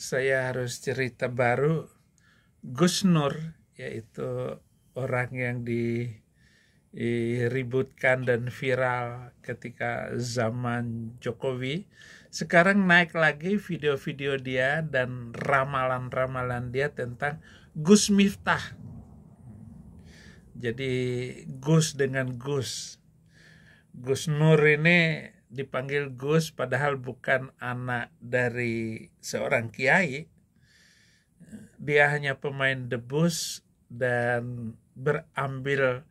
saya harus cerita baru. Gus Nur, yaitu orang yang diributkan dan viral ketika zaman Jokowi, sekarang naik lagi video-video dia dan ramalan-ramalan dia tentang Gus Miftah. Jadi Gus dengan Gus. Gus Nur ini dipanggil Gus padahal bukan anak dari seorang kiai. Dia hanya pemain debus dan berambil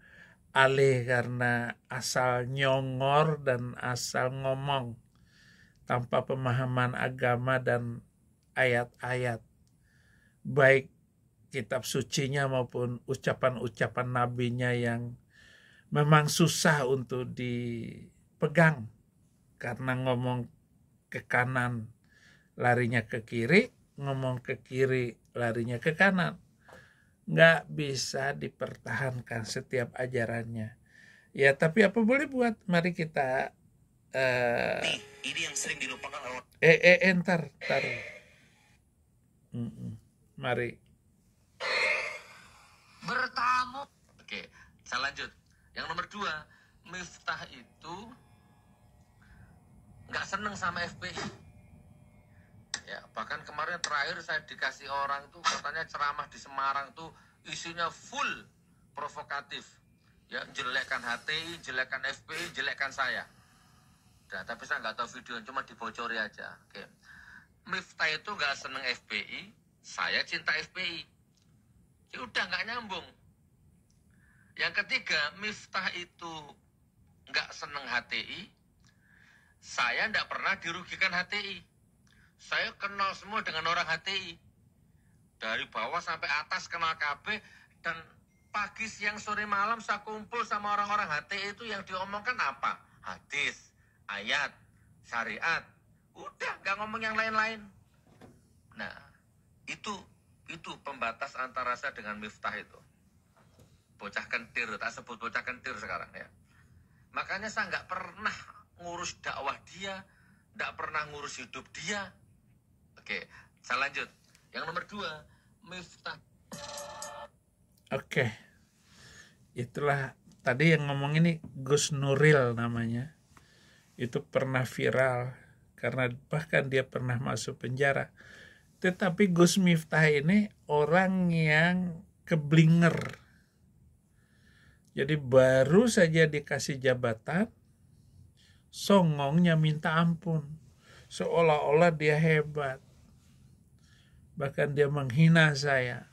alih karena asal nyongor dan asal ngomong tanpa pemahaman agama dan ayat-ayat, baik kitab sucinya maupun ucapan-ucapan nabinya yang memang susah untuk dipegang karena ngomong ke kanan larinya ke kiri, ngomong ke kiri larinya ke kanan. Nggak bisa dipertahankan setiap ajarannya. Ya, tapi apa boleh buat, mari kita ini yang sering dilupakan orang. Ntar. Mari. Bertamu. Oke, saya lanjut. Yang nomor 2, Miftah itu nggak seneng sama FPI. Ya, bahkan kemarin terakhir saya dikasih orang tuh katanya ceramah di Semarang tuh isinya full provokatif. Ya, jelekkan HTI, jelekkan FPI, jelekkan saya. Nah, tapi saya nggak tahu video, cuma dibocori aja. Oke. Miftah itu nggak seneng FPI, saya cinta FPI. Ya udah nggak nyambung. Yang ketiga, Miftah itu nggak seneng HTI, saya nggak pernah dirugikan HTI. Saya kenal semua dengan orang HTI. Dari bawah sampai atas kenal KB. Dan pagi, siang, sore, malam saya kumpul sama orang-orang HTI itu yang diomongkan apa? Hadis, ayat, syariat. Udah, nggak ngomong yang lain-lain. Nah, itu pembatas antara saya dengan Miftah itu. Bocah kentir, tak sebut bocah kentir sekarang ya. Makanya saya nggak pernah ngurus dakwah dia, nggak pernah ngurus hidup dia. Oke, saya lanjut. Yang nomor 2, Miftah. Oke. Itulah tadi yang ngomong ini Gus Nuril namanya. Itu pernah viral karena bahkan dia pernah masuk penjara. Tetapi Gus Miftah ini orang yang keblinger. Jadi baru saja dikasih jabatan, songongnya minta ampun. Seolah-olah dia hebat. Bahkan dia menghina saya.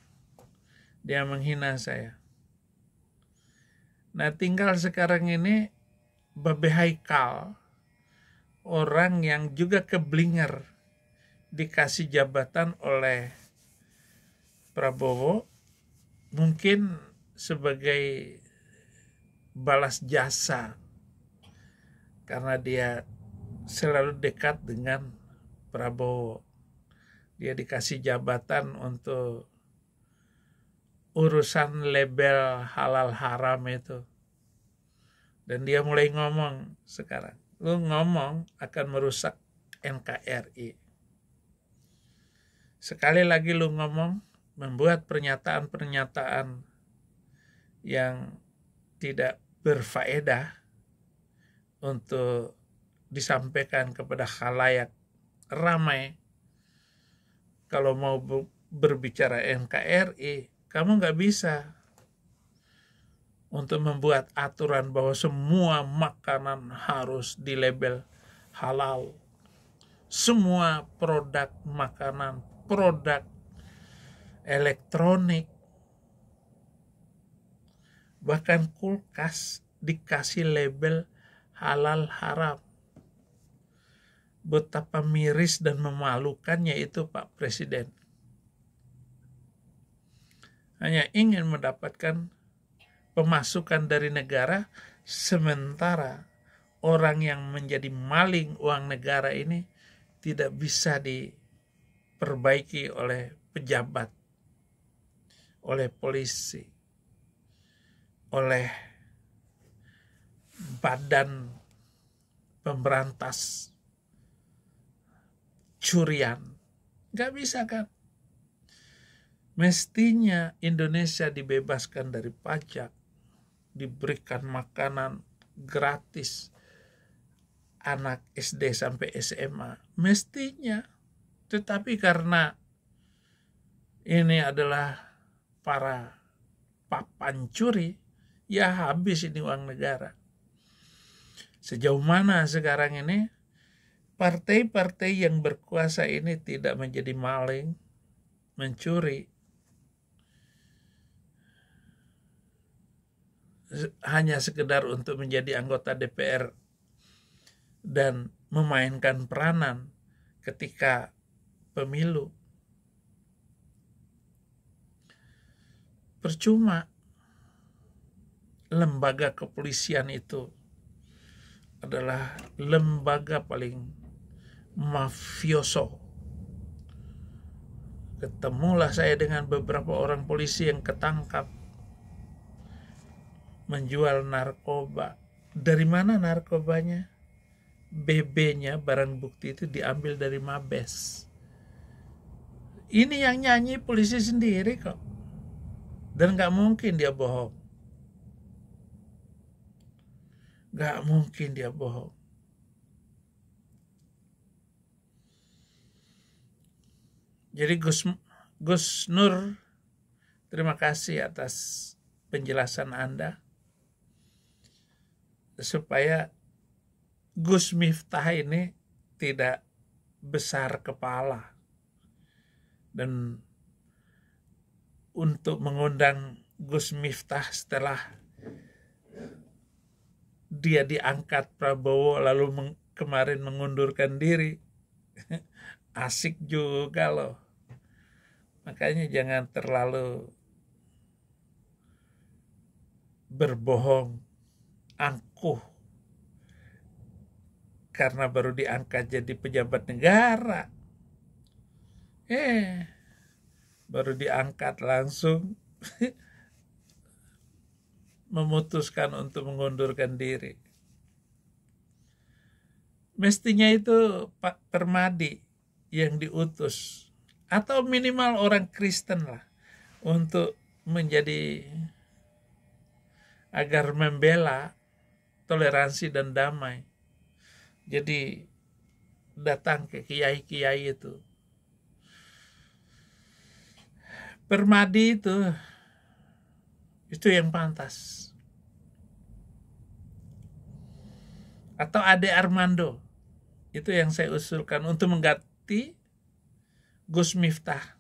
Nah, tinggal sekarang ini Babe Haikal, orang yang juga keblinger, dikasih jabatan oleh Prabowo, mungkin sebagai balas jasa karena dia selalu dekat dengan Prabowo. Dia dikasih jabatan untuk urusan label halal haram itu. Dan dia mulai ngomong sekarang, lu ngomong akan merusak NKRI. Sekali lagi lu ngomong, membuat pernyataan-pernyataan yang tidak berfaedah untuk disampaikan kepada khalayak ramai. Kalau mau berbicara NKRI, kamu nggak bisa untuk membuat aturan bahwa semua makanan harus dilabel halal. Semua produk makanan, produk elektronik, bahkan kulkas dikasih label halal haram. Betapa miris dan memalukannya itu Pak Presiden. Hanya ingin mendapatkan pemasukan dari negara, sementara orang yang menjadi maling uang negara ini tidak bisa diperbaiki oleh pejabat, oleh polisi, oleh badan pemberantas curian. Nggak bisa kan? Mestinya Indonesia dibebaskan dari pajak, diberikan makanan gratis anak SD sampai SMA. Mestinya. Tetapi karena ini adalah para papancuri, ya habis ini uang negara. Sejauh mana sekarang ini partai-partai yang berkuasa ini tidak menjadi maling, mencuri, hanya sekedar untuk menjadi anggota DPR dan memainkan peranan ketika pemilu. Percuma. Lembaga kepolisian itu adalah lembaga paling mafioso. Ketemulah saya dengan beberapa orang polisi yang ketangkap menjual narkoba. Dari mana narkobanya? BB-nya, barang bukti itu diambil dari Mabes. Ini yang nyanyi polisi sendiri kok. Dan gak mungkin dia bohong. Gak mungkin dia bohong. Jadi Gus Nur, terima kasih atas penjelasan Anda. Supaya Gus Miftah ini tidak besar kepala. Dan untuk mengundang Gus Miftah setelah dia diangkat Prabowo lalu kemarin mengundurkan diri. Asik juga loh. Makanya jangan terlalu berbohong, angkuh. Karena baru diangkat jadi pejabat negara. Baru diangkat langsung memutuskan untuk mengundurkan diri. Mestinya itu Pak Permadi yang diutus, atau minimal orang Kristen lah, untuk menjadi, agar membela toleransi dan damai. Jadi datang ke kiai-kiai itu. Permadi itu yang pantas. Atau Ade Armando, itu yang saya usulkan untuk mengganti Gus Miftah.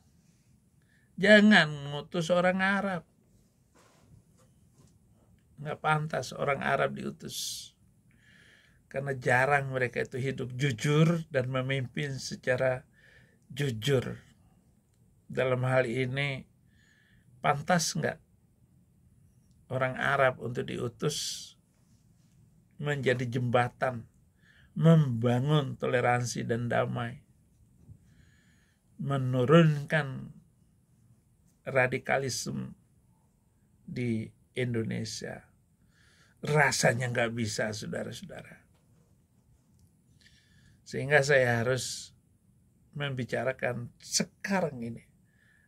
Jangan ngutus orang Arab. Nggak pantas orang Arab diutus. Karena jarang mereka itu hidup jujur dan memimpin secara jujur. Dalam hal ini, pantas nggak orang Arab untuk diutus menjadi jembatan, membangun toleransi dan damai, menurunkan radikalisme di Indonesia? Rasanya nggak bisa, saudara-saudara. Sehingga saya harus membicarakan sekarang ini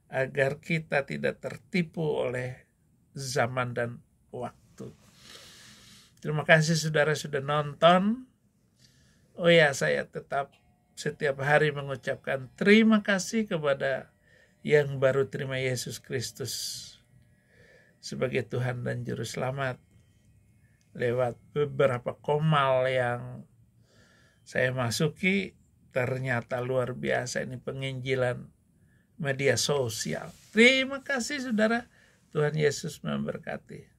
agar kita tidak tertipu oleh zaman dan waktu. Terima kasih saudara sudah nonton. Oh ya, saya tetap setiap hari mengucapkan terima kasih kepada yang baru terima Yesus Kristus sebagai Tuhan dan Juru Selamat lewat beberapa komal yang saya masuki. Ternyata luar biasa ini penginjilan media sosial. Terima kasih saudara. Tuhan Yesus memberkati.